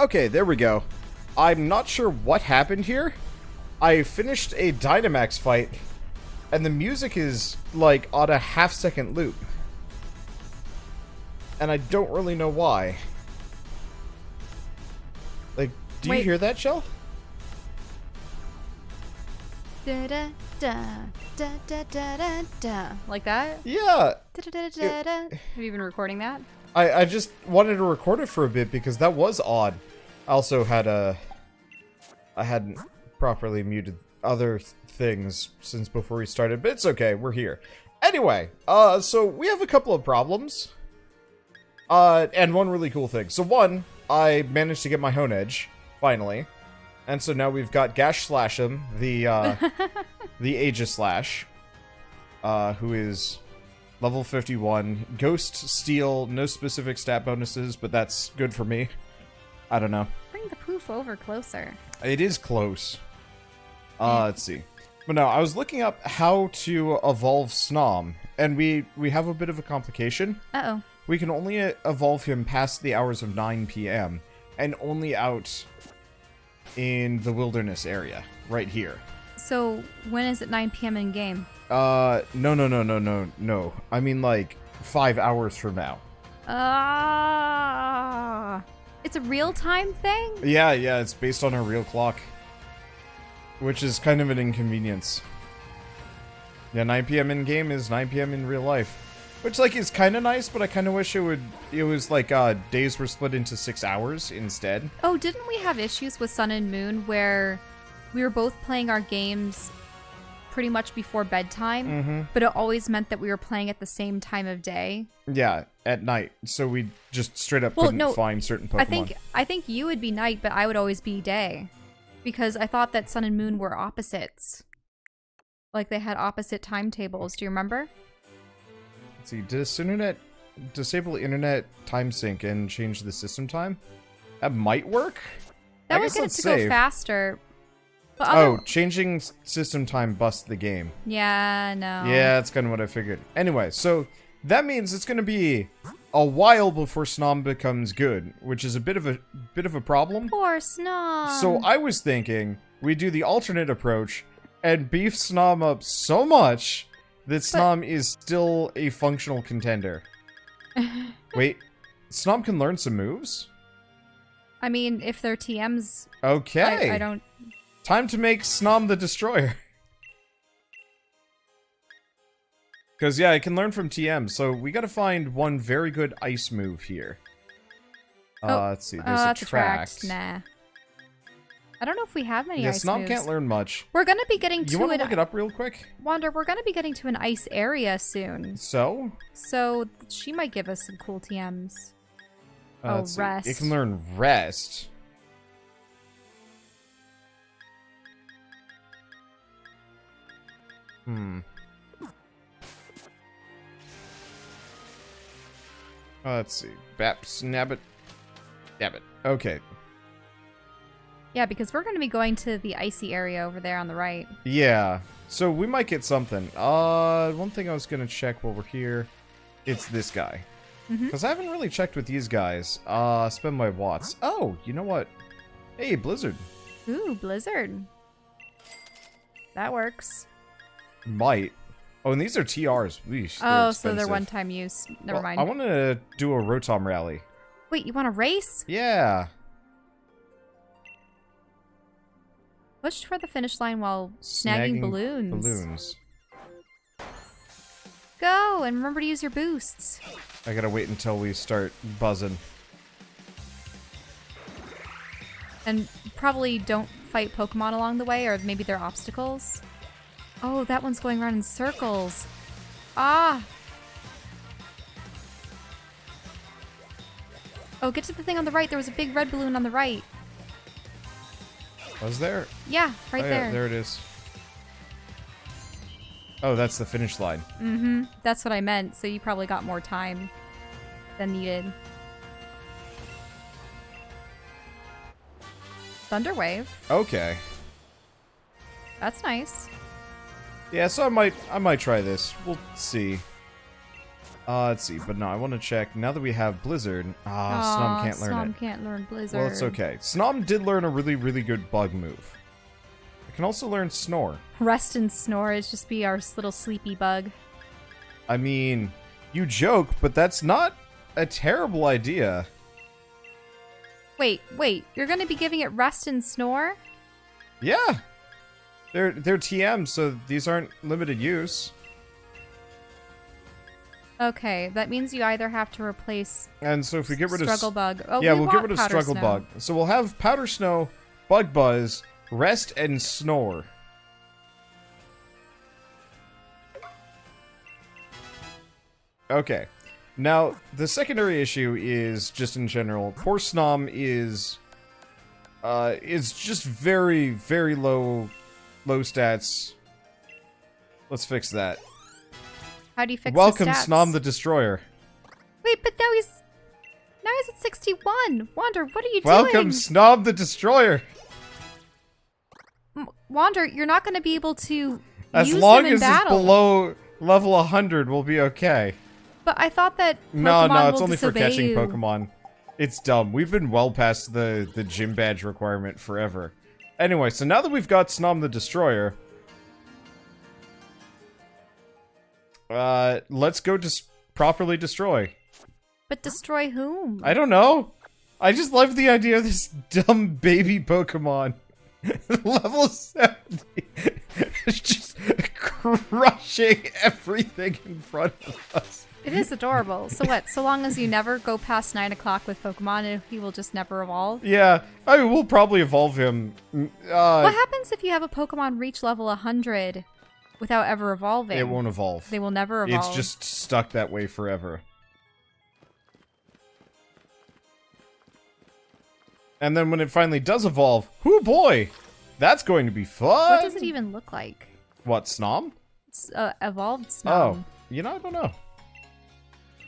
Okay, there we go. I'm not sure what happened here. I finished a Dynamax fight, and the music is, like, on a half-second loop. And I don't really know why. Like, do you hear that, Shell? Da da da da da da da da. Like that? Yeah. Da, da, da, da, da. Have you been recording that? I just wanted to record it for a bit because that was odd. I also had I hadn't properly muted other things since before we started, but it's okay, we're here. Anyway, so we have a couple of problems. And one really cool thing. So one, I managed to get my Hone Edge, finally. And so now we've got Gash Slash'em, the Aegis Slash, who is level 51. Ghost, Steel, no specific stat bonuses, but that's good for me. I don't know. Bring the poof over closer. It is close. Let's see. But no, I was looking up how to evolve Snom, and we have a bit of a complication. Uh-oh. We can only evolve him past the hours of 9 p.m. and only out in the wilderness area, right here. So, when is it 9 p.m. in game? No. I mean, like, 5 hours from now. It's a real-time thing? Yeah, it's based on a real clock. Which is kind of an inconvenience. Yeah, 9 p.m. in game is 9 p.m. in real life. Which, like, is kind of nice, but I kind of wish it was, like, days were split into 6 hours instead. Oh, didn't we have issues with Sun and Moon where we were both playing our games pretty much before bedtime, but it always meant that we were playing at the same time of day? Yeah, at night. So we just straight up couldn't find certain Pokemon. I think you would be night, but I would always be day. Because I thought that Sun and Moon were opposites. Like, they had opposite timetables. Do you remember? Let's see, disable internet time sync and change the system time? That might work? That would get it to go faster. But changing system time busts the game. Yeah, no. Yeah, that's kind of what I figured. Anyway, so that means it's going to be a while before Snom becomes good, which is a bit of a problem. Poor Snom. So I was thinking we do the alternate approach and beef Snom up so much that Snom is still a functional contender. Wait, Snom can learn some moves? I mean, if they're TMs... Okay. I don't... Time to make Snom the Destroyer. Because, yeah, I can learn from TM, so we gotta find one very good ice move here. Let's see, there's Attract. Nah. I don't know if we have many ice Snom moves. can't learn much. We're gonna be getting to You want to look it up real quick? Wander, we're gonna be getting to an ice area soon. So? So, she might give us some cool TMs. Rest. It can learn Rest. Let's see. Bap, Snabbit, Dabbit. Okay. Yeah, because we're going to be going to the icy area over there on the right. Yeah. So we might get something. One thing I was going to check while we're here, it's this guy. Because I haven't really checked with these guys. Spend my watts. Oh, you know what? Hey, Blizzard. Ooh, Blizzard. That works. Might. Oh, and these are TRs. Weesh, so they're one-time use. Never mind. I want to do a Rotom rally. Wait, you want to race? Yeah. Push for the finish line while snagging balloons. Go, and remember to use your boosts. I gotta wait until we start buzzing. And probably don't fight Pokemon along the way, or maybe they're obstacles. Oh, that one's going around in circles. Ah! Oh, get to the thing on the right. There was a big red balloon on the right. Was there? Yeah, right there. Yeah, there it is. Oh, that's the finish line. Mm-hmm. That's what I meant. So you probably got more time than needed. Thunderwave. Okay. That's nice. Yeah, so I might try this. We'll see. Let's see, but no, I want to check. Now that we have Blizzard, Snom can't learn it. Snom can't learn Blizzard. Well, it's okay. Snom did learn a really, really good bug move. I can also learn Snore. Rest and Snore is just be our little sleepy bug. I mean, you joke, but that's not a terrible idea. Wait, you're gonna be giving it Rest and Snore? Yeah. They're TMs, so these aren't limited use. Okay, that means you either have to replace And so if we get rid of Struggle Bug. Oh, yeah, we we'll want get rid of Powder Struggle Snow. Bug. So we'll have Powder Snow, Bug Buzz, Rest, and Snore. Okay. Now, the secondary issue is just in general. Poor Snom is just very, very low stats. Let's fix that. How do you fix Welcome, his stats? Snom the Destroyer. Wait, but now he's at 61. Wander, what are you Welcome, doing? Snom the Destroyer. Wander, you're not going to be able to As use long him in as it's battle. below level 100, we'll be okay. But I thought that No, Pokemon it's will only for disobey catching you. Pokemon. It's dumb. We've been well past the gym badge requirement forever. Anyway, so now that we've got Snom the Destroyer, let's go properly destroy. But destroy whom? I don't know. I just love the idea of this dumb baby Pokemon. Level 70. It's just crushing everything in front of us. It is adorable. So what? So long as you never go past 9 o'clock with Pokemon, he will just never evolve? Yeah, I mean, we'll probably evolve him. What happens if you have a Pokemon reach level 100 without ever evolving? It won't evolve. They will never evolve. It's just stuck that way forever. And then when it finally does evolve, whoo boy, that's going to be fun. What does it even look like? What, Snom? It's evolved Snom. Oh, I don't know.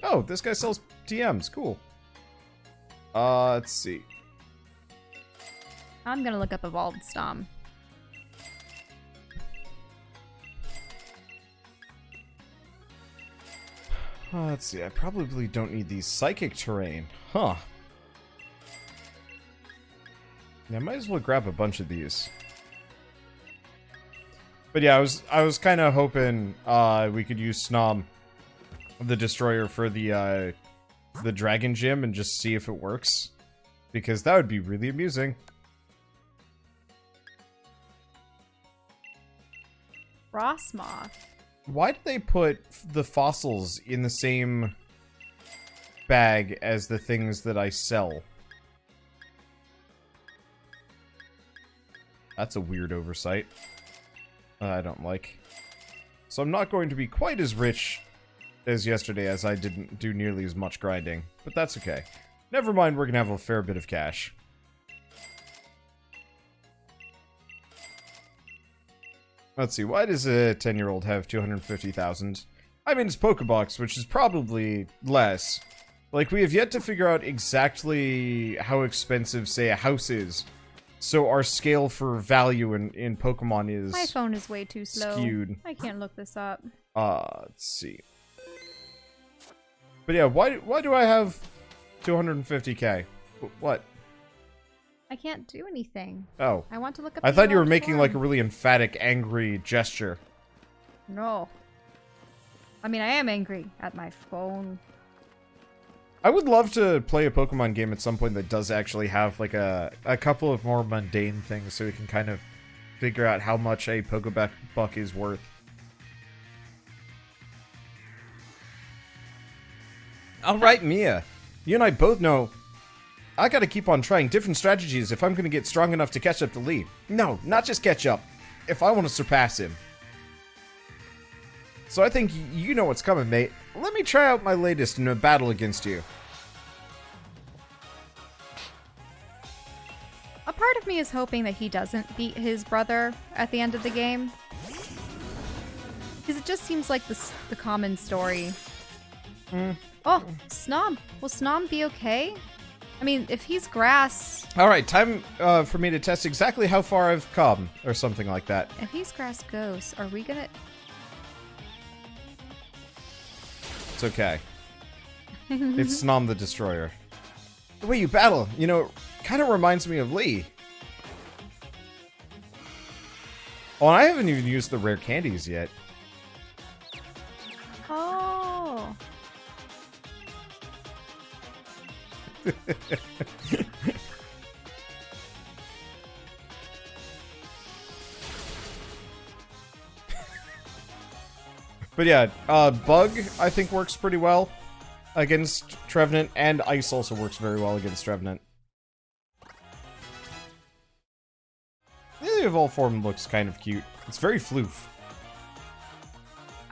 Oh, this guy sells TMs. Cool. Let's see. I'm gonna look up evolved Snom. Let's see. I probably don't need these psychic terrain. Huh. Yeah, I might as well grab a bunch of these. But yeah, I was kind of hoping we could use Snom the Destroyer for the Dragon Gym and just see if it works, because that would be really amusing. Frostmoth. Why did they put the fossils in the same bag as the things that I sell? That's a weird oversight. I don't like. So I'm not going to be quite as rich as yesterday, as I didn't do nearly as much grinding. But that's okay. Never mind, we're gonna have a fair bit of cash. Let's see, why does a 10-year-old have 250,000? I mean, it's Pokébox, which is probably less. Like, we have yet to figure out exactly how expensive, say, a house is. So our scale for value in Pokemon is My phone is way too slow. skewed. I can't look this up. Let's see. But yeah, why do I have 250k? What? I can't do anything. Oh. I want to look up I the thought you were evolved making form. like a really emphatic, angry gesture. No. I mean, I am angry at my phone. I would love to play a Pokemon game at some point that does actually have like a couple of more mundane things so we can kind of figure out how much a Pokebuck is worth. Alright, Mia. You and I both know I gotta keep on trying different strategies if I'm gonna get strong enough to catch up to Lee. No, not just catch up. If I want to surpass him. So I think you know what's coming, mate. Let me try out my latest in a battle against you. A part of me is hoping that he doesn't beat his brother at the end of the game. Because it just seems like the common story. Oh, Snom. Will Snom be okay? I mean, if he's grass... Alright, time for me to test exactly how far I've come, or something like that. If he's grass ghost, are we gonna... It's okay. It's Snom the Destroyer. The way you battle, you know, kind of reminds me of Lee. Oh, and I haven't even used the rare candies yet. Oh. But yeah, Bug, I think, works pretty well against Trevenant, and Ice also works very well against Trevenant. The evolved form looks kind of cute. It's very floof.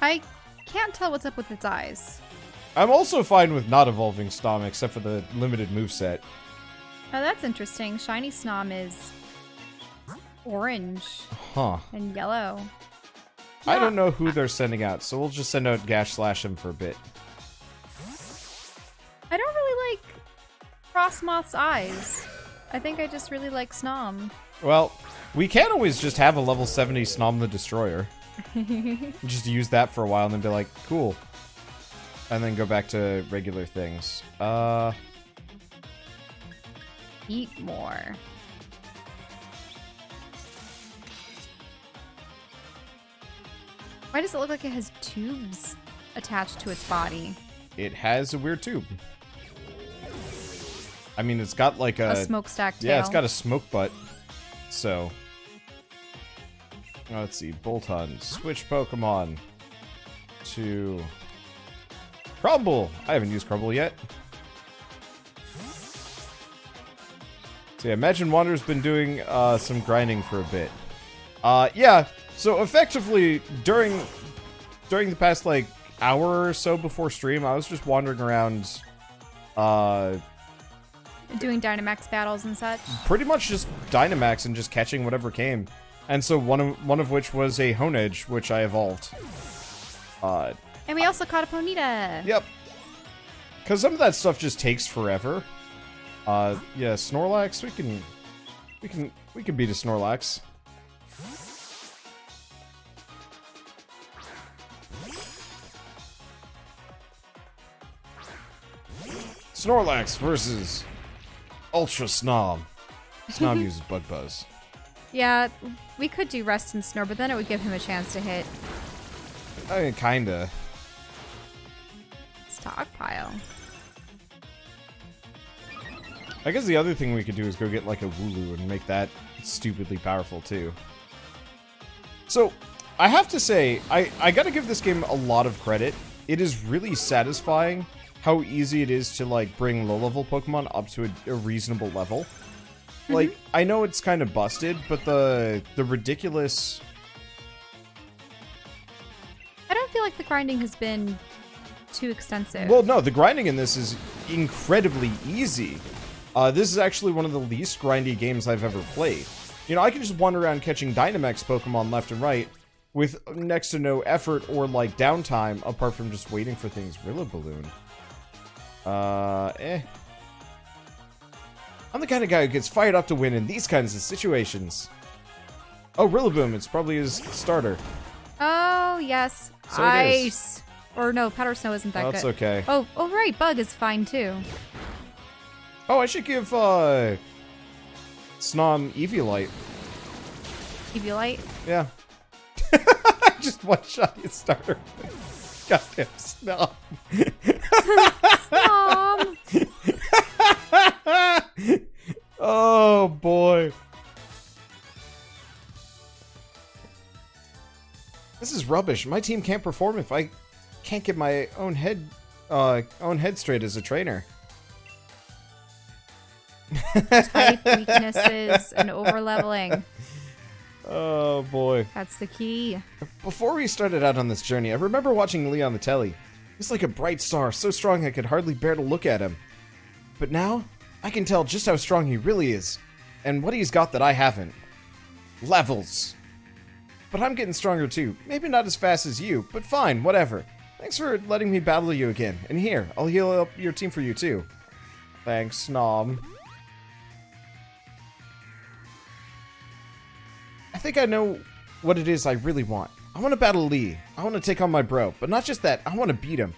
I can't tell what's up with its eyes. I'm also fine with not evolving Snom, except for the limited moveset. Oh, that's interesting. Shiny Snom is orange and yellow. I don't know who they're sending out, so we'll just send out Gash Slash him for a bit. I don't really like Frostmoth's eyes. I think I just really like Snom. Well, we can always just have a level 70 Snom the Destroyer. Just use that for a while and then be like, cool. And then go back to regular things. Eat more. Why does it look like it has tubes attached to its body? It has a weird tube. I mean, it's got like a smokestack tail. Yeah, it's got a smoke butt. So, let's see. Bolton, switch Pokemon to Crumble. I haven't used Crumble yet. So yeah, Imagine Wander's been doing some grinding for a bit. Yeah. So effectively, during the past like hour or so before stream, I was just wandering around, doing Dynamax battles and such. Pretty much just Dynamax and just catching whatever came, and so one of which was a Honedge, which I evolved. And we also caught a Ponyta. Yep. Because some of that stuff just takes forever. Yeah, Snorlax. We can beat a Snorlax. Snorlax versus Ultra Snom. Snom uses Bug Buzz. Yeah, we could do Rest and Snore, but then it would give him a chance to hit. I mean, kinda. Stockpile. I guess the other thing we could do is go get like a Wooloo and make that stupidly powerful too. So, I have to say, I gotta give this game a lot of credit. It is really satisfying how easy it is to like bring low-level Pokemon up to a reasonable level. Like, I know it's kind of busted, but the ridiculous... I don't feel like the grinding has been too extensive. Well, no, the grinding in this is incredibly easy. This is actually one of the least grindy games I've ever played. You know, I can just wander around catching Dynamax Pokemon left and right with next to no effort or, like, downtime apart from just waiting for things. Rillaballoon. I'm the kind of guy who gets fired up to win in these kinds of situations. Oh, Rillaboom, it's probably his starter. Oh, yes. So Ice. Or no, Powder Snow isn't that good. That's okay. Oh, right, Bug is fine too. Oh, I should give, Snom Eviolite. Eviolite? Yeah. Just one-shot his starter. Goddamn Snom. Snom! Oh, boy. This is rubbish. My team can't perform if I can't get my own head straight as a trainer. Type weaknesses and overleveling. Oh, boy. That's the key. Before we started out on this journey, I remember watching Lee on the telly. He's like a bright star, so strong I could hardly bear to look at him. But now, I can tell just how strong he really is, and what he's got that I haven't. Levels. But I'm getting stronger too. Maybe not as fast as you, but fine, whatever. Thanks for letting me battle you again. And here, I'll heal up your team for you too. Thanks, Snom. I think I know what it is I really want. I want to battle Lee. I want to take on my bro. But not just that, I want to beat him.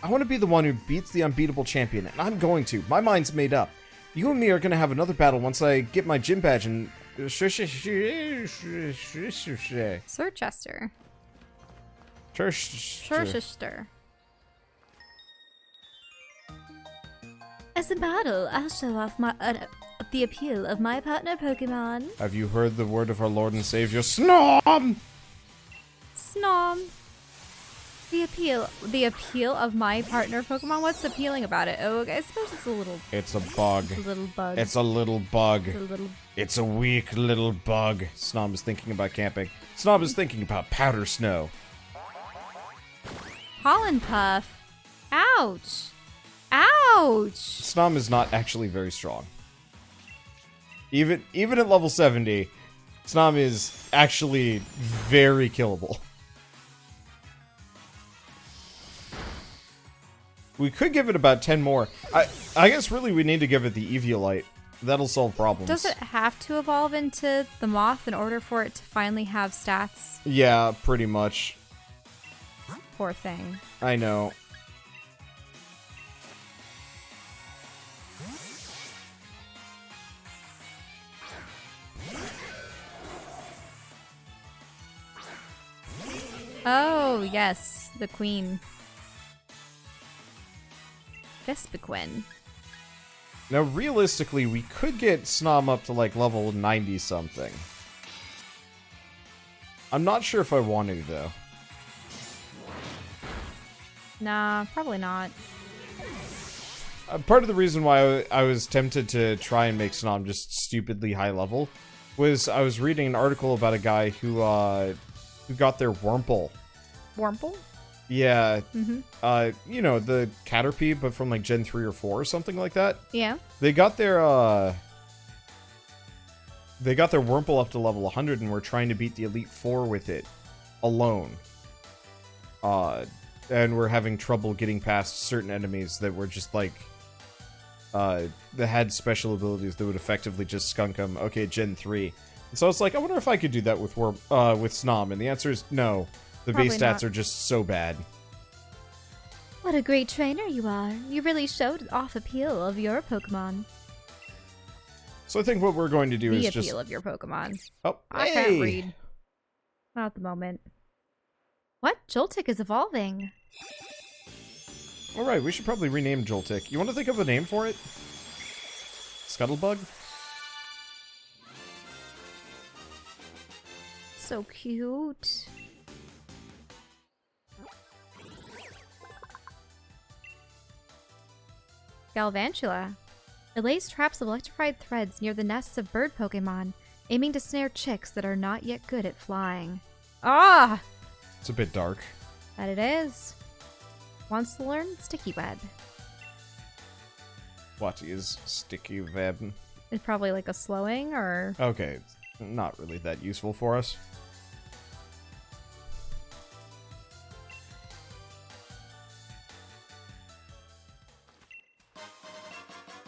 I want to be the one who beats the unbeatable champion, and I'm going to. My mind's made up. You and me are going to have another battle once I get my gym badge and... Sir Chester. Chester. As a battle, I'll show off the appeal of my partner Pokemon. Have you heard the word of our Lord and Savior, Snom? Snom. The appeal of my partner Pokemon? What's appealing about it? Oh, I suppose it's a little... It's a bug. It's a little bug. It's a little bug. It's a little... It's a weak little bug. Snob is thinking about camping. Snob is thinking about powder snow. Pollen Puff. Ouch. Ouch. Snom is not actually very strong. Even at level 70, Snom is actually very killable. We could give it about 10 more. I guess really we need to give it the Eviolite. That'll solve problems. Does it have to evolve into the moth in order for it to finally have stats? Yeah, pretty much. Poor thing. I know. Oh, yes. The queen. Vespiquen. Now, realistically, we could get Snom up to, like, level 90-something. I'm not sure if I want to, though. Nah, probably not. Part of the reason why I was tempted to try and make Snom just stupidly high level was I was reading an article about a guy who got their Wurmple. Wurmple? Yeah. Mm-hmm. You know, the Caterpie, but from like Gen 3 or 4 or something like that. Yeah. They got their Wurmple up to level 100 and were trying to beat the Elite Four with it alone. And we're having trouble getting past certain enemies that were just like that had special abilities that would effectively just skunk them. Okay, Gen 3. And so I was like, I wonder if I could do that with Snom, and the answer is no. The Probably base stats are just so bad. What a great trainer you are. You really showed off appeal of your Pokemon. So I think what we're going to do is The just... appeal of your Pokemon. Oh, I hey! can't read. Not at the moment. What? Joltik is evolving. Alright, we should probably rename Joltik. You want to think of a name for it? Scuttlebug? So cute. Galvantula. It lays traps of electrified threads near the nests of bird Pokemon, aiming to snare chicks that are not yet good at flying. Ah! It's a bit dark. That it is. Wants to learn Sticky Web. What is Sticky Web? It's probably like a slowing or... Okay, it's not really that useful for us.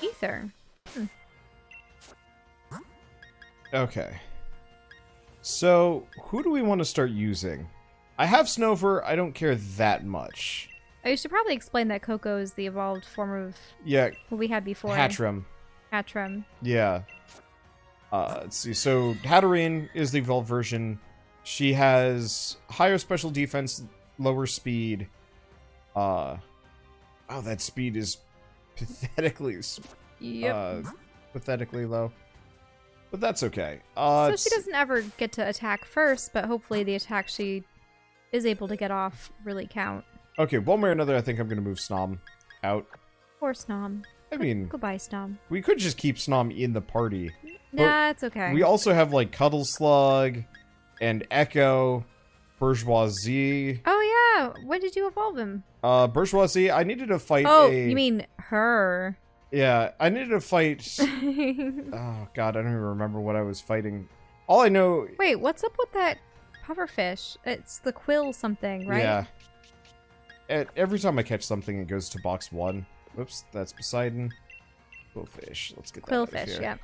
Ether. Okay. So, who do we want to start using? I have Snover, I don't care that much. I should probably explain that Coco is the evolved form of Yeah. what we had before. Hattrem. Hattrem. Yeah. Let's see. So, Hatterene is the evolved version. She has higher special defense, lower speed. Wow, that speed is pathetically... pathetically low. But that's okay. So she doesn't ever get to attack first, but hopefully the attacks she is able to get off really count. Okay, one way or another, I think I'm going to move Snom out. Poor Snom. I mean... Goodbye, Snom. We could just keep Snom in the party. Nah, it's okay. We also have, like, Cuddle Slug and Echo, Bourgeoisie. Oh, yeah. When did you evolve him? Bourgeoisie, I needed to fight you mean her. Yeah, I needed to fight... Oh, God, I don't even remember what I was fighting. All I know... Wait, what's up with that pufferfish? It's the quill something, right? Yeah. Every time I catch something, it goes to box 1. Whoops, that's Poseidon. Quillfish. Let's get that out of Quillfish, here. yeah.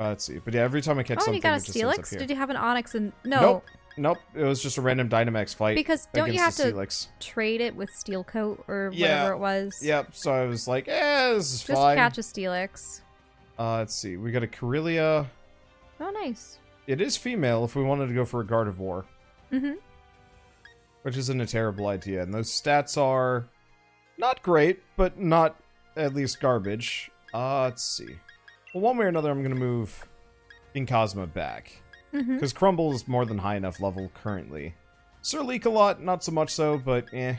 Let's see. But yeah, every time I catch something, and you got it a just ends up Steelix? here. Did you have an Onyx and... No. Nope. Nope, it was just a random Dynamax fight. Because don't you have against the to Steelix. trade it with Steel Coat or Yeah. whatever it was? Yep, so I was like, this is Just fine. catch a Steelix. Let's see, we got a Corellia. Oh, nice. It is female if we wanted to go for a Gardevoir. Mm-hmm. Which isn't a terrible idea. And those stats are not great, but not at least garbage. Let's see. Well, one way or another, I'm going to move Inkazma back. Because Crumble is more than high enough level currently. Sir Leak-a-Lot, not so much so, but eh.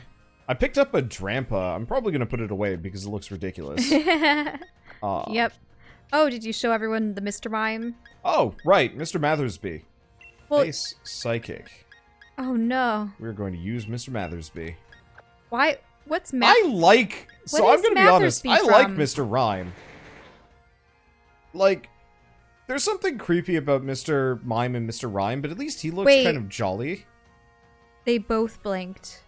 I picked up a Drampa. I'm probably going to put it away because it looks ridiculous. Yep. Oh, did you show everyone the Mr. Mime? Oh, right. Mr. Mathersby. Well, Base Psychic. oh no. We're going to use Mr. Mathersby. Why? What's I like... So What I'm is going to be honest. Mathersby I like from? Mr. Rhyme. Like, there's something creepy about Mr. Mime and Mr. Rhyme, but at least he looks Wait. kind of jolly. They both blinked.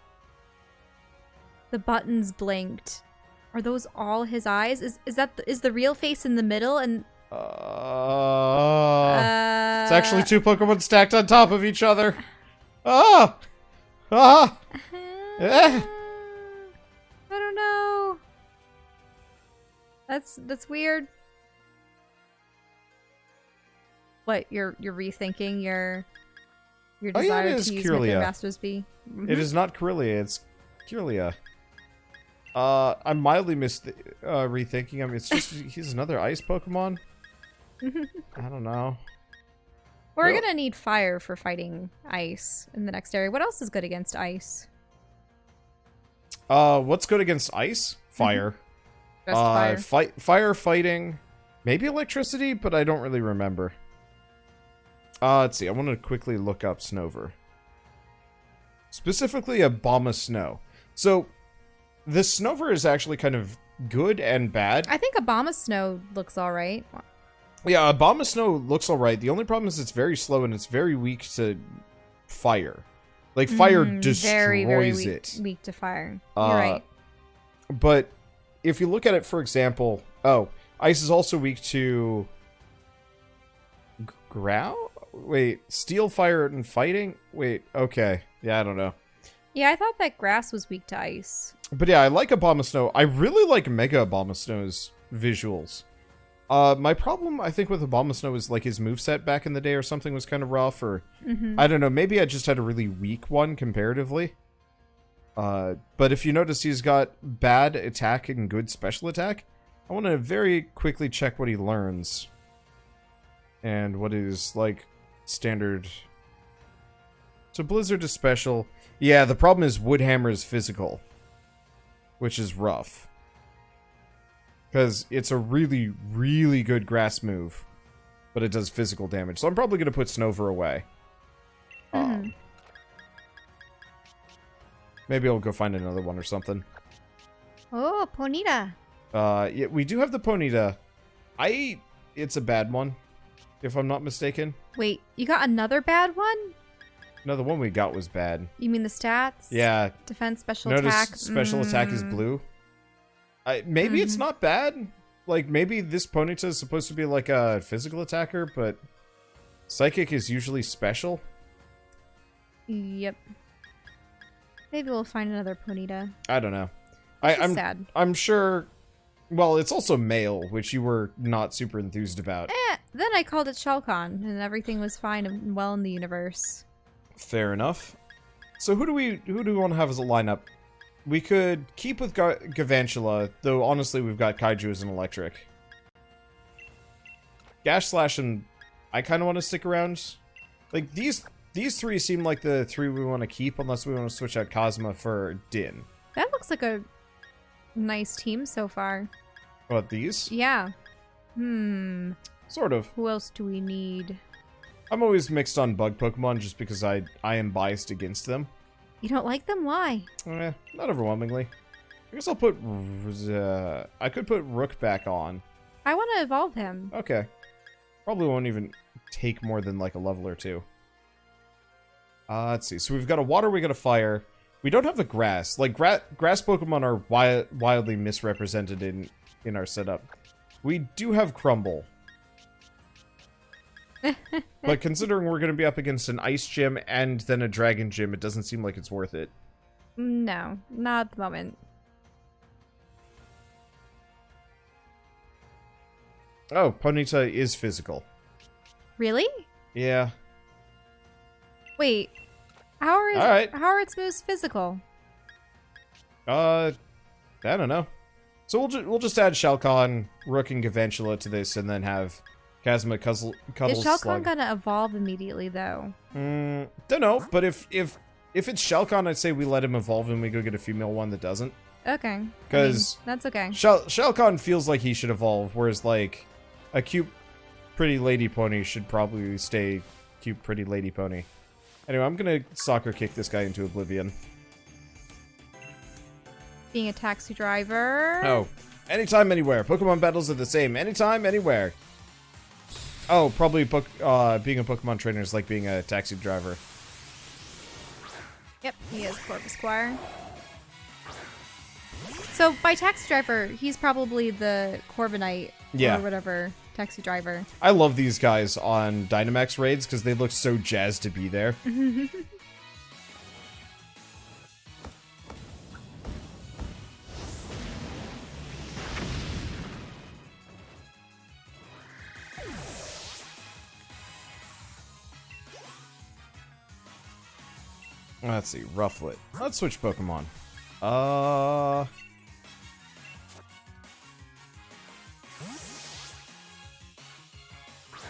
The buttons blinked. Are those all his eyes? Is the real face in the middle? And It's actually two Pokemon stacked on top of each other. Ah! Ah! Eh. I don't know. That's weird. What, you're rethinking your Oh, yeah, desire it is to use Kirlia. Mastersby? It is not Corellia, it's Kirlia. I'm mildly rethinking him. It's just, he's another ice Pokemon? I don't know. We're Well- gonna need fire for fighting ice in the next area. What else is good against ice? What's good against ice? Fire. Just fire. Fire fighting. Maybe electricity, but I don't really remember. Let's see. I want to quickly look up Snover. Specifically, a Bomb of Snow. So, this Snover is actually kind of good and bad. I think Abomasnow looks alright. Yeah, a Bomb of Snow looks alright. The only problem is it's very slow and it's very weak to fire. Like, fire destroys very it. weak to fire. You're right. But if you look at it, for example... Oh, ice is also weak to... Ground? Wait, steel, fire, and fighting? Wait, okay. Yeah, I don't know. Yeah, I thought that grass was weak to ice. But yeah, I like Abomasnow. I really like Mega Abomasnow's visuals. My problem, I think, with Abomasnow is, like, his moveset back in the day or something was kind of rough, or... I don't know, maybe I just had a really weak one, comparatively. But if you notice he's got bad attack and good special attack, I want to very quickly check what he learns. And what is, like, standard... So Blizzard is special. Yeah, the problem is Woodhammer is physical. Which is rough. Because it's a really, really good grass move. But it does physical damage. So I'm probably going to put Snover away. Maybe I'll go find another one or something. Oh, Ponyta. Yeah, we do have the Ponyta. It's a bad one. If I'm not mistaken. Wait, you got another bad one? No, the one we got was bad. You mean the stats? Yeah. Defense, special Notice attack. special attack is blue. Maybe it's not bad. Like, maybe this Ponyta is supposed to be like a physical attacker, but Psychic is usually special. Yep. Maybe we'll find another Ponyta. I don't know. I'm sad. I'm sure... Well, it's also male, which you were not super enthused about. Then I called it Shulcon, and everything was fine and well in the universe. Fair enough. So who do we want to have as a lineup? We could keep with Gavantula, though honestly we've got Kaiju as an electric. Gash Slash and I kind of want to stick around. Like these three seem like the three we want to keep, unless we want to switch out Cosma for Din. That looks like a nice team so far. What, these? Yeah. Sort of. Who else do we need? I'm always mixed on bug Pokemon just because I am biased against them. You don't like them? Why? Not overwhelmingly. I guess I'll put... I could put Rook back on. I want to evolve him. Okay. Probably won't even take more than like a level or two. Let's see. So we've got a water, we got a fire. We don't have a grass. Like, grass Pokemon are wildly misrepresented in our setup. We do have Crumble. But considering we're going to be up against an ice gym and then a dragon gym, it doesn't seem like it's worth it. No, not at the moment. Oh, Ponyta is physical. Really? Yeah. Wait. How are its moves physical? I don't know. So we'll just add Shelcon, Rook, and Gavantula to this, and then have Kazuma Cuddle Is Shelcon Slug. gonna evolve immediately though? Don't know, but if it's Shelcon, I'd say we let him evolve and we go get a female one that doesn't. Okay. Because that's okay. Shelcon feels like he should evolve, whereas like a cute, pretty lady pony should probably stay cute, pretty lady pony. Anyway, I'm gonna soccer kick this guy into oblivion. Being a taxi driver. Oh, anytime, anywhere. Pokemon battles are the same. Anytime, anywhere. Oh, probably being a Pokemon trainer is like being a taxi driver. Yep, he is Corvus Squire. So by taxi driver, he's probably the Corviknight or whatever taxi driver. I love these guys on Dynamax raids because they look so jazzed to be there. Let's see, Rufflet. Let's switch Pokemon.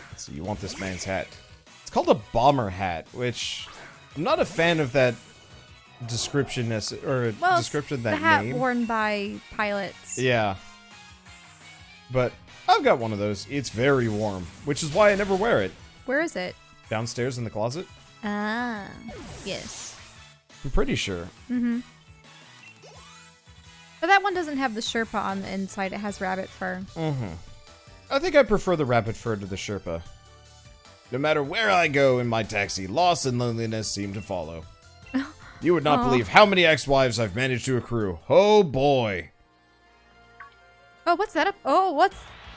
Let's see, you want this man's hat. It's called a bomber hat, which I'm not a fan of that description description that the hat name. worn by pilots. Yeah. But I've got one of those. It's very warm, which is why I never wear it. Where is it? Downstairs in the closet? Ah, yes. I'm pretty sure. Mm-hmm. But that one doesn't have the Sherpa on the inside. It has rabbit fur. Mm-hmm. I think I prefer the rabbit fur to the Sherpa. No matter where I go in my taxi, loss and loneliness seem to follow. You would not believe how many ex-wives I've managed to accrue. Oh boy. Oh, what's that?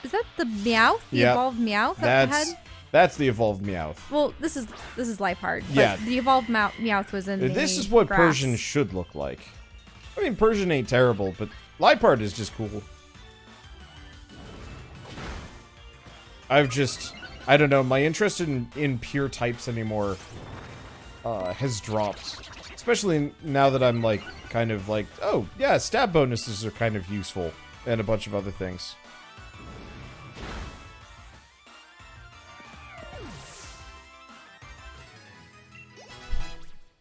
Is that the Meowth? The evolved Meowth up ahead? That's the evolved Meowth. Well, this is Liepard. But Yeah. the evolved Meowth was in This the is what grass. Persian should look like. I mean, Persian ain't terrible, but Liepard is just cool. I don't know, my interest in pure types anymore has dropped. Especially now that I'm like, kind of like, oh, yeah, stab bonuses are kind of useful. And a bunch of other things.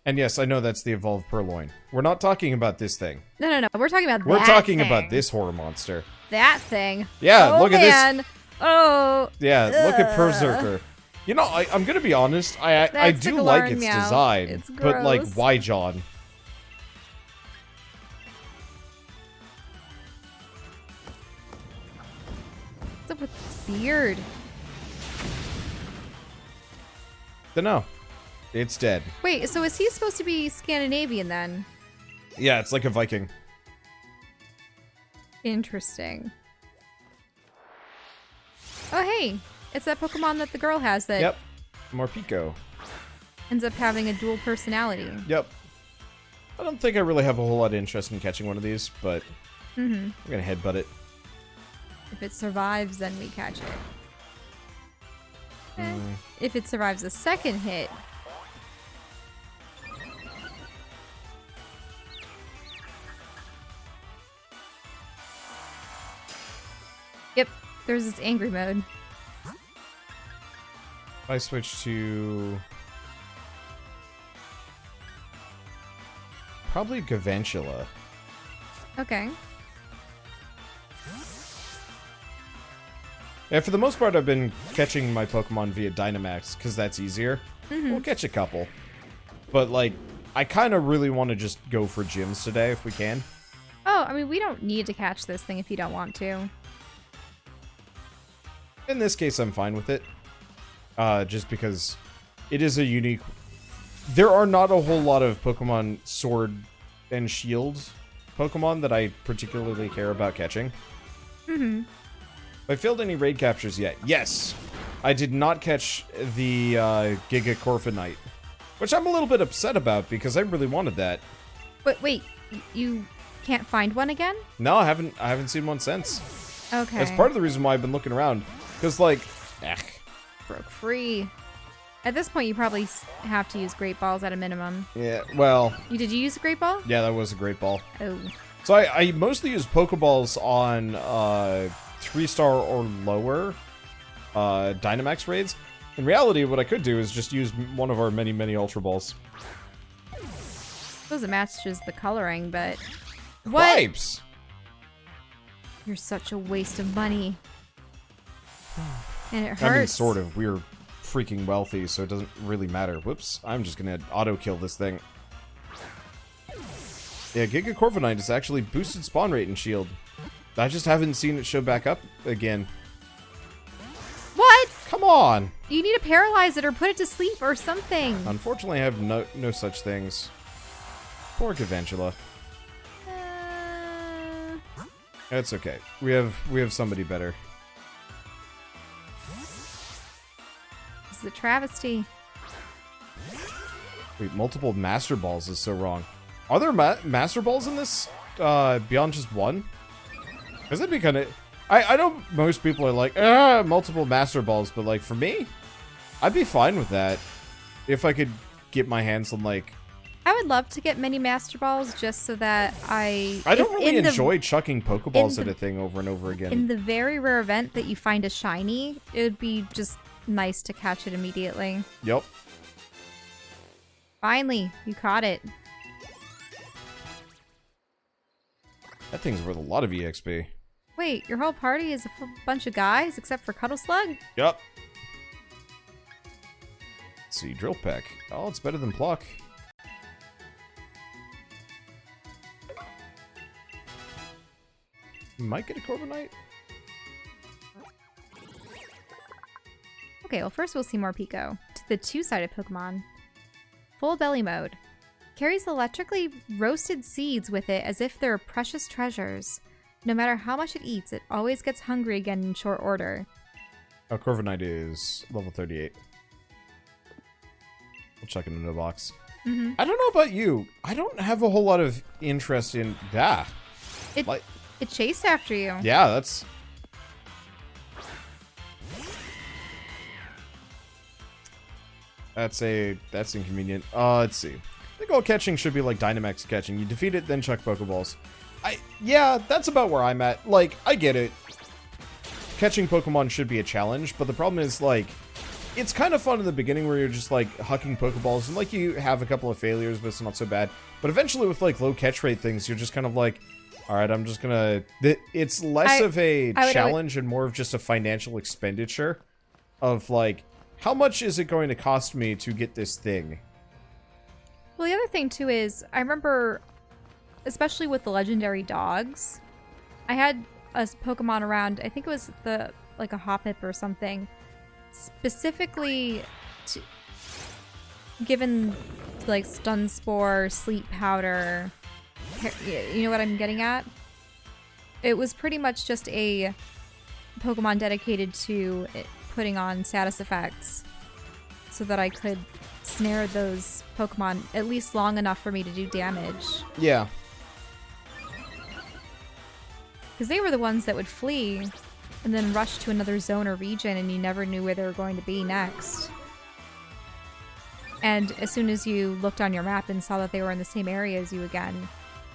And yes, I know that's the evolved Purloin. We're not talking about this thing. No. We're talking about We're that talking thing. about this horror monster. That thing. Yeah, look at this. Oh. Yeah, look at Berserker. You know, I'm gonna be honest. I That's the do like Galarian its Meowth. design, It's but like, gross. why, John? What's up with its beard? Dunno. It's dead. Wait, so is he supposed to be Scandinavian then? Yeah, it's like a Viking. Interesting. Oh, hey. It's that Pokemon that the girl has that Yep. Morpeko. ends up having a dual personality. Yep. I don't think I really have a whole lot of interest in catching one of these, but I'm gonna headbutt it. If it survives, then we catch it. If it survives a second hit... Yep, there's this angry mode. I switch to... probably Gavantula. Okay. Yeah, for the most part, I've been catching my Pokemon via Dynamax, because that's easier. We'll catch a couple. But, like, I kind of really want to just go for gyms today, if we can. Oh, I mean, we don't need to catch this thing if you don't want to. In this case, I'm fine with it. Just because it is a unique... There are not a whole lot of Pokemon Sword and Shield Pokemon that I particularly care about catching. Have I failed any raid captures yet? Yes! I did not catch the Gigantamax, which I'm a little bit upset about because I really wanted that. But wait, you can't find one again? No, I haven't seen one since. Okay. That's part of the reason why I've been looking around. Because, like, Broke free. At this point, you probably have to use Great Balls at a minimum. Yeah, well... Did you use a Great Ball? Yeah, that was a Great Ball. Oh. So I mostly use Pokeballs on 3-star or lower Dynamax raids. In reality, what I could do is just use one of our many, many Ultra Balls. I suppose it matches the coloring, but... What? Pipes! You're such a waste of money. And it hurts. I mean, sort of. We're freaking wealthy, so it doesn't really matter. Whoops. I'm just gonna auto-kill this thing. Yeah, Gigantamax is actually boosted spawn rate and shield. I just haven't seen it show back up again. What? Come on! You need to paralyze it or put it to sleep or something. Unfortunately, I have no such things. Poor Gavantula. It's okay. We have somebody better. This is a travesty. Wait, multiple Master Balls is so wrong. Are there Master Balls in this beyond just one? Because that'd be kind of... I know most people are like, multiple Master Balls, but like for me, I'd be fine with that. If I could get my hands on like... I would love to get many Master Balls just so that I don't really enjoy chucking Pokeballs at a thing over and over again. In the very rare event that you find a shiny, it would be just nice to catch it immediately. Yep. Finally, you caught it. That thing's worth a lot of EXP. Wait, your whole party is a bunch of guys except for Cuddle Slug? Yep. Let's see, Drill Peck. Oh, it's better than Pluck. Might get a Corbinite. Okay, well first we'll see more Pico. To the two-sided Pokemon. Full belly mode. Carries electrically roasted seeds with it as if they're precious treasures. No matter how much it eats, it always gets hungry again in short order. Oh, Corviknight is level 38. We'll check it into the box. Mm-hmm. I don't know about you. I don't have a whole lot of interest in... It chased after you. Yeah, that's... That's inconvenient. Let's see. I think all catching should be like Dynamax catching. You defeat it, then chuck Pokeballs. Yeah, that's about where I'm at. Like, I get it. Catching Pokemon should be a challenge, but the problem is, like, it's kind of fun in the beginning where you're just, like, hucking Pokeballs, and, like, you have a couple of failures, but it's not so bad. But eventually with, like, low catch rate things, you're just kind of like, alright, I'm just gonna... It's less of a challenge and more of just a financial expenditure of, like, how much is it going to cost me to get this thing? Well, the other thing, too, is I remember, especially with the legendary dogs, I had a Pokemon around, I think it was a Hoppip or something, specifically given, like, Stun Spore, Sleep Powder, you know what I'm getting at? It was pretty much just a Pokemon dedicated to putting on status effects so that I could snare those Pokemon at least long enough for me to do damage. Yeah. Because they were the ones that would flee and then rush to another zone or region and you never knew where they were going to be next. And as soon as you looked on your map and saw that they were in the same area as you again,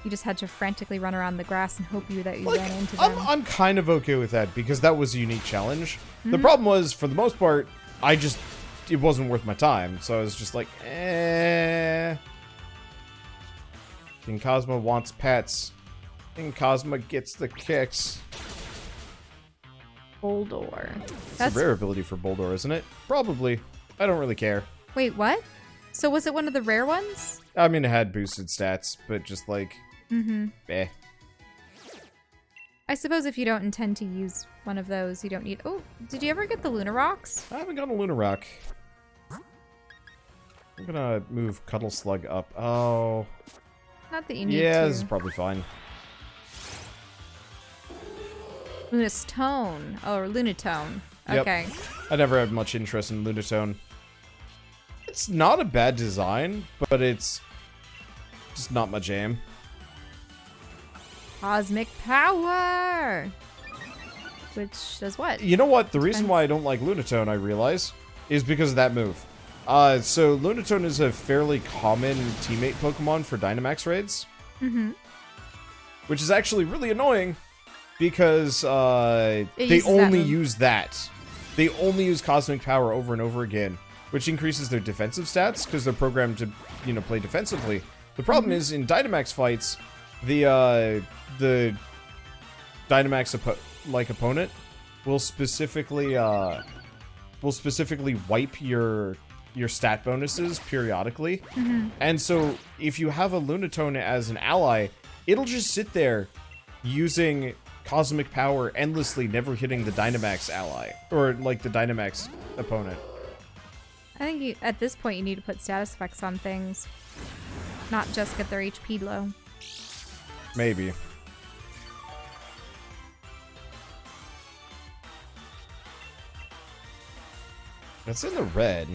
you just had to frantically run around the grass and hope that you ran into them. I'm kind of okay with that because that was a unique challenge. The problem was, for the most part, it wasn't worth my time. So I was just like, King Cosmo wants pets. King Cosmo gets the kicks. Boldor. That's a rare ability for Boldor, isn't it? Probably. I don't really care. Wait, what? So was it one of the rare ones? I mean, it had boosted stats, but just like... eh. I suppose if you don't intend to use one of those, you don't need... Oh, did you ever get the Luna Rocks? I haven't gotten a Luna Rock. I'm gonna move Cuddle Slug up. Oh. Not that you need to. Yeah, this is probably fine. Lunatone. Oh, or Lunatone. Yep. Okay. I never had much interest in Lunatone. It's not a bad design, but it's just not much aim. Cosmic power! Which does what? You know what? The reason why I don't like Lunatone, I realize, is because of that move. So Lunatone is a fairly common teammate Pokemon for Dynamax raids. Mm-hmm. Which is actually really annoying because they uses only that move. use that. They only use Cosmic Power over and over again, which increases their defensive stats because they're programmed to, you know, play defensively. The problem is in Dynamax fights, the Dynamax opponent will specifically wipe your stat bonuses periodically. And so if you have a Lunatone as an ally, it'll just sit there using Cosmic Power endlessly, never hitting the Dynamax ally or like the Dynamax opponent. I think at this point you need to put status effects on things, not just get their HP low. Maybe. It's in the red.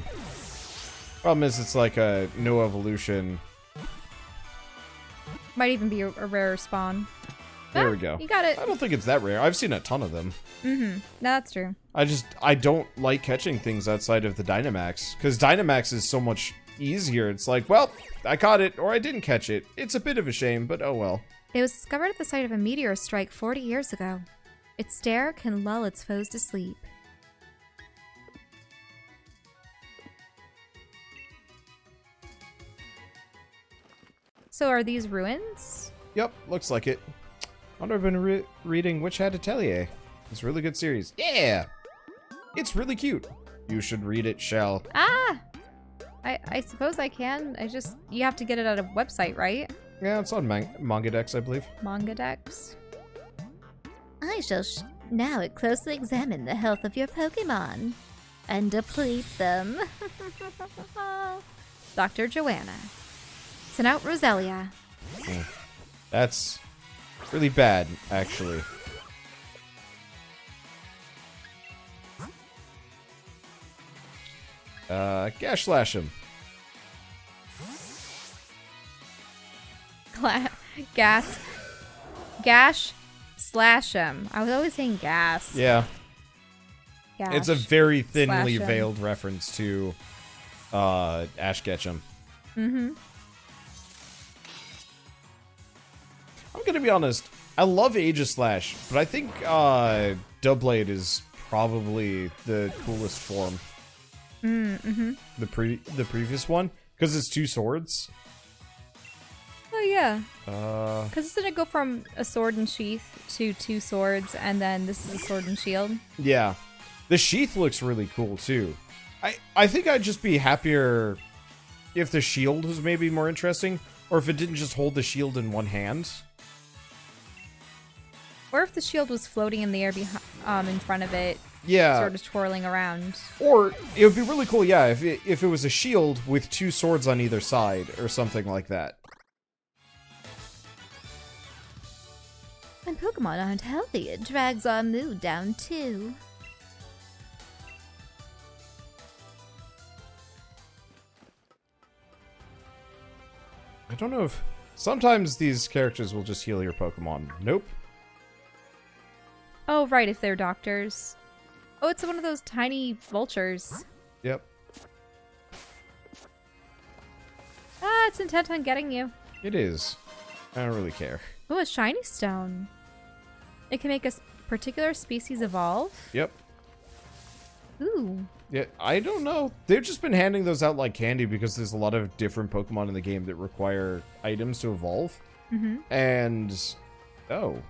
Problem is, it's like a no evolution. Might even be a rare spawn. There Ah, we go. You got it. I don't think it's that rare. I've seen a ton of them. Mm-hmm. No, that's true. I don't like catching things outside of the Dynamax, because Dynamax is so much easier. It's like, well, I caught it, or I didn't catch it. It's a bit of a shame, but oh well. It was discovered at the site of a meteor strike 40 years ago. Its stare can lull its foes to sleep. So are these ruins? Yep, looks like it. Wonder I've been reading Witch Hat Atelier. It's a really good series. Yeah! It's really cute. You should read it, Shell. Ah! I suppose I can. You have to get it at a website, right? Yeah, it's on Mangadex, I believe. Mangadex. I shall now closely examine the health of your Pokemon and deplete them. Dr. Joanna. Send out Roselia. That's really bad, actually. Gash Slash him. Gash slash him. I was always saying gas. Yeah. Gash. It's a very thinly Slash 'em. veiled reference to Ash Ketchum. Mm-hmm. I'm gonna be honest, I love Aegislash, but I think Doublade is probably the coolest form. Mm-hmm. The previous one, because it's two swords. Oh yeah. Because Doesn't it go from a sword and sheath to two swords, and then this is a sword and shield? yeah, the sheath looks really cool too. I think I'd just be happier if the shield was maybe more interesting, or if it didn't just hold the shield in one hand. Or if the shield was floating in the air in front of it, Yeah. sort of twirling around. Or it would be really cool, yeah, if it was a shield with two swords on either side or something like that. When Pokemon aren't healthy, it drags our mood down too. I don't know if sometimes these characters will just heal your Pokemon. Nope. Oh, right, if they're doctors. Oh, it's one of those tiny vultures. Yep. Ah, it's intent on getting you. It is. I don't really care. Oh, a shiny stone. It can make a particular species evolve. Yep. Ooh. Yeah, I don't know. They've just been handing those out like candy because there's a lot of different Pokemon in the game that require items to evolve. Mm-hmm. And... oh.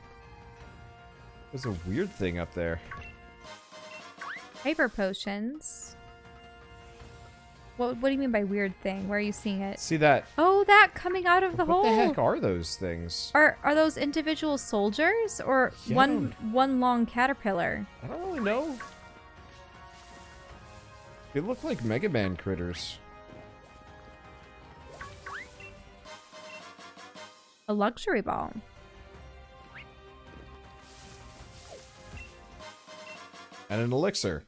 There's a weird thing up there. Hyper potions. What do you mean by weird thing? Where are you seeing it? See that? Oh, that coming out of the What hole. the heck are those things? Are those individual soldiers or Yeah, one long caterpillar? I don't really know. They look like Mega Man critters. A luxury ball. And an elixir.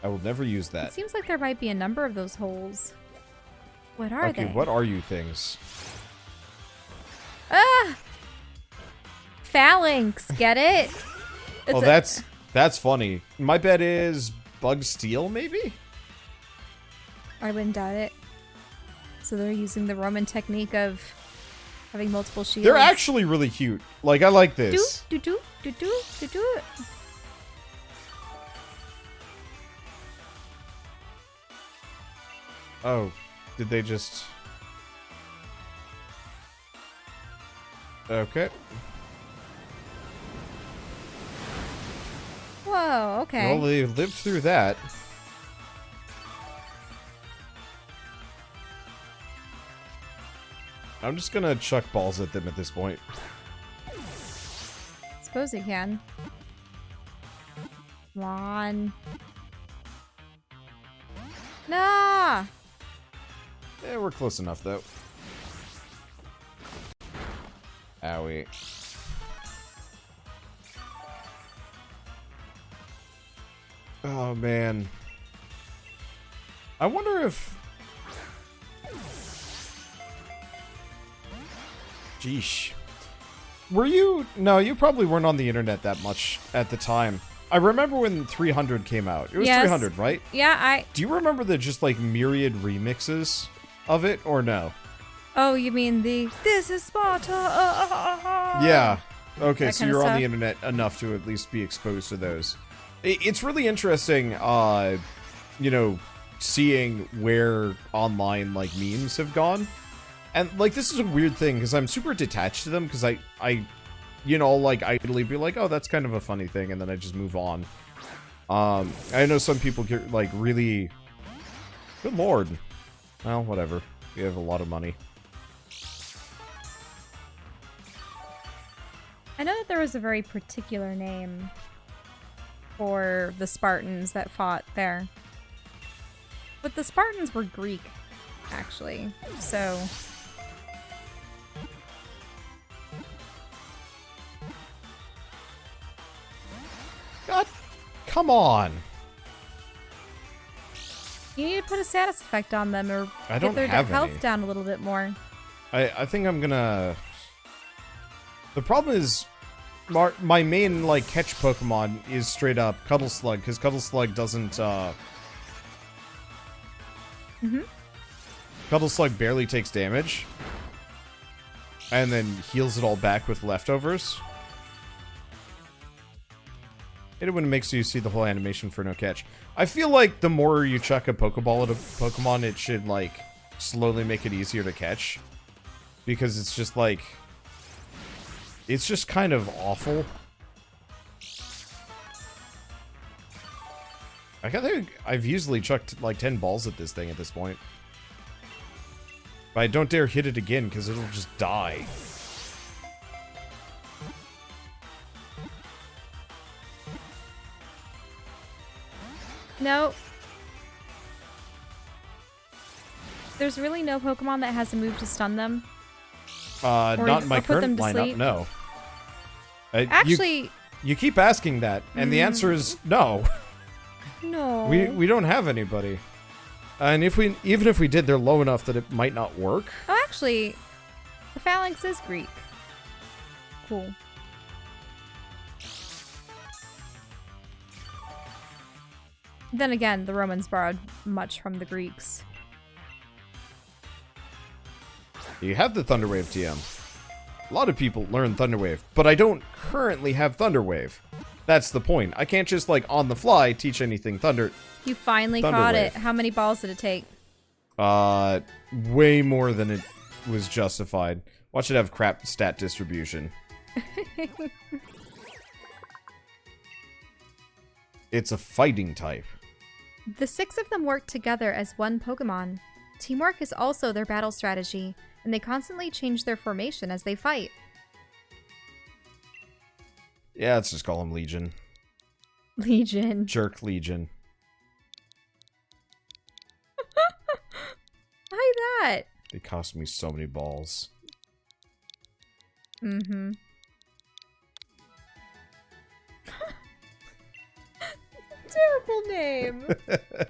I will never use It that. seems like there might be a number of those holes. What are they? Okay, what are you things? Ah! Phalanx, get it? Oh, that's funny. My bet is bug steel, maybe? I wouldn't doubt it. So they're using the Roman technique of having multiple shields. They're actually really cute. Like, I like this. Do. Oh, did they just... Okay. Whoa, okay. Well, they lived through that. I'm just gonna chuck balls at them at this point. Suppose it can. Come on. Nah! Yeah, we're close enough, though. Owie. Oh, man. I wonder if... Jeesh. Were you... No, you probably weren't on the internet that much at the time. I remember when 300 came out. It was 300, right? Yeah, Do you remember the just, like, myriad remixes of it, or no? Oh, you mean the "This is Sparta"? Yeah. Okay, That so kinda you're on stuff. the internet enough to at least be exposed to those. It's really interesting, you know, seeing where online, like, memes have gone. And, like, this is a weird thing, because I'm super detached to them, because I, you know, like, idly be like, oh, that's kind of a funny thing, and then I just move on. I know some people get, like, really... Good lord. Well, whatever. We have a lot of money. I know that there was a very particular name for the Spartans that fought there. But the Spartans were Greek, actually. So... God, come on. You need to put a status effect on them or I don't get their have health any. down a little bit more. I think I'm gonna... The problem is, my main, like, catch Pokemon is straight up Cuddle Slug, because Cuddle Slug doesn't, Cuddle Slug barely takes damage, and then heals it all back with leftovers. It when it makes you see the whole animation for no catch. I feel like the more you chuck a Pokeball at a Pokemon, it should, like, slowly make it easier to catch. Because it's just, like... It's just kind of awful. I think I've easily chucked, like, 10 balls at this thing at this point. But I don't dare hit it again, because it'll just die. No. There's really no Pokemon that has a move to stun them. Not in my or put them current to lineup, sleep. no. Actually, You keep asking that, and the answer is no. no. We don't have anybody. And even if we did, they're low enough that it might not work. Oh, actually, the Phalanx is Greek. Cool. Then again, the Romans borrowed much from the Greeks. You have the Thunder Wave TM. A lot of people learn Thunder Wave, but I don't currently have Thunder Wave. That's the point. I can't just, like, on the fly teach anything Thunder. You finally Thunder caught Wave. it. How many balls did it take? Way more than it was justified. Watch it have crap stat distribution. It's a fighting type. The 6 of them work together as one Pokemon. Teamwork is also their battle strategy, and they constantly change their formation as they fight. Yeah, let's just call him Legion. Legion. Jerk Legion. Why that? They cost me so many balls. Mm-hmm. terrible name.